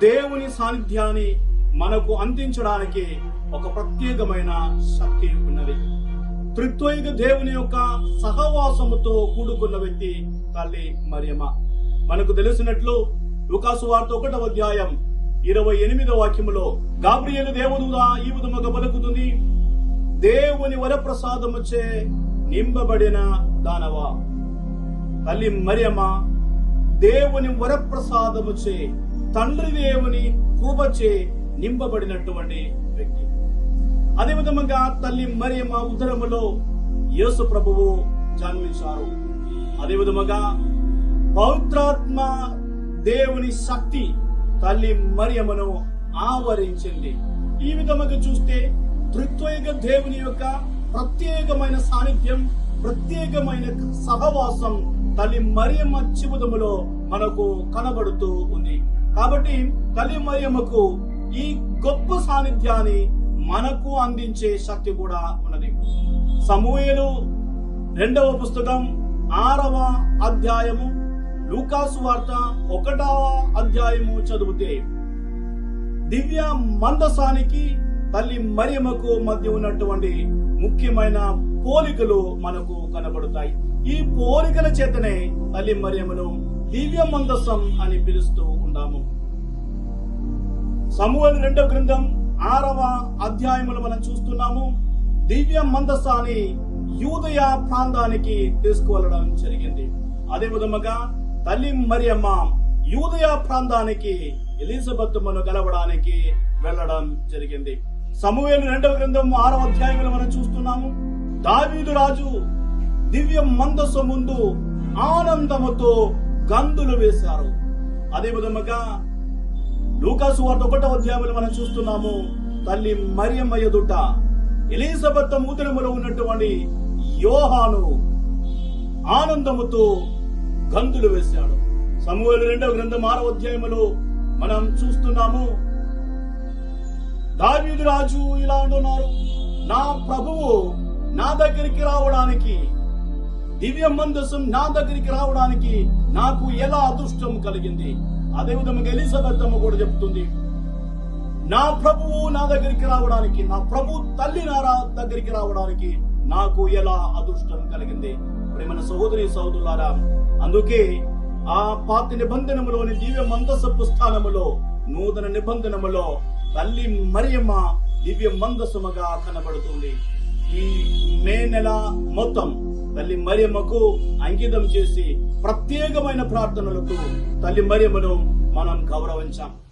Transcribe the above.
దేవుని సాన్నిధ్యాన్ని మనకు అందించడానికి ఒక ప్రత్యేకమైన శక్తి ఉన్నది. త్రిత్వైక దేవుని యొక్క సహవాసముతో కూడుకున్న వ్యక్తి తల్లి మరియమ్మ. మనకు తెలిసినట్లు లూకాసు వార్త 1వ అధ్యాయం 28వ వాక్యములో గాబ్రియేలు దేవదూత ఈ విధముగా పలుకుతుంది, దేవుని వరప్రసాదముచే నింపబడిన దానవా. తల్లి మరియమ్మ దేవుని వరప్రసాదముచే, తండ్రి దేవుని కృపచే నింపబడినటువంటి వ్యక్తి. అదే విధముగా తల్లి మరియమ్మ ఉదరములో యేసు ప్రభువు జన్మించారు. అదే విధముగా పవిత్రాత్మ దేవుని శక్తి తల్లి మరియమ్మను ఆవరించింది. ఈ విధముగా చూస్తే త్రిత్వైక దేవుని యొక్క ప్రత్యేకమైన సాన్నిధ్యం, ప్రత్యేకమైన సహవాసం తల్లి మరియమ్మ జీవితములో మనకు కనబడుతూ ఉంది. కాబట్టి తల్లి మరియమ్మకు ఈ గొప్ప సాన్నిధ్యాన్ని మనకు అందించే శక్తి కూడా ఉన్నది. సమూయేలు 2వ పుస్తకం 6వ అధ్యాయము, లూకాసు వార్త 1వ అధ్యాయము చదివితే దివ్య మందసానికి తల్లి మరియమ్మకు మధ్య ఉన్నటువంటి ముఖ్యమైన పోలికలు మనకు కనబడతాయి. ఈ పోలికల చేతనే తల్లి మరియమ్మను దివ్య మందసం అని పిలుస్తూ ఉన్నాము. సమూయేలు 2వ గ్రంథం 6వ అధ్యాయములు మనం చూస్తున్నాము. దివ్య మందసాన్ని యూదయ ప్రాంతానికి తీసుకువెళ్ళడం జరిగింది. అదే విధముగా తల్లి మరియమ్మ యూదయ ప్రాంతానికి ఎలిజబెత్తును కలవడానికి వెళ్ళడం జరిగింది. సమూయేలు 2వ గ్రంథం 6వ అధ్యాయంలో మనం చూస్తున్నాము. దావీదు రాజు దివ్య మందస్సు ముందు ఆనందముతో గంతులు వేశారు. అదే విధముగా లూకాసు వార్త 1వ అధ్యాయంలో మనం చూస్తున్నాము. తల్లి మరియమ్మ ఎదుట ఎలిజబెత్ ఉదరములో ఉన్నటువంటి యోహాను ఆనందముతో గంతులు వేశాడు. సమూయేలు 2వ గ్రంథం 6వ అధ్యాయంలో మనం చూస్తున్నాము. దావీదు రాజు ఇలా అంటున్నారు, నా ప్రభువు నా దగ్గరికి రావడానికి, దివ్య మందసం నా దగ్గరికి రావడానికి నాకు ఎలా అదృష్టం కలిగింది. అదే విధంగా ఎలిజబెత్ కూడా చెప్తుంది, నా ప్రభువు నా దగ్గరికి రావడానికి, నా ప్రభు తల్లి నారా దగ్గరికి రావడానికి నాకు ఎలా అదృష్టం కలిగింది. ఇప్పుడు మన సహోదరి సహోదరులారా, అందుకే ఆ పాత నిబంధనములోని దివ్య మందసపు స్థానములో నూతన నిబంధనములో తల్లి మరియమ్మ దివ్య మందసముగా కనబడుతుంది. ఈ మే నెల మొత్తం తల్లి మరియమ్మకు అంకితం చేసి ప్రత్యేకమైన ప్రార్థనలతో తల్లి మరియమ్మను మనం గౌరవించాం.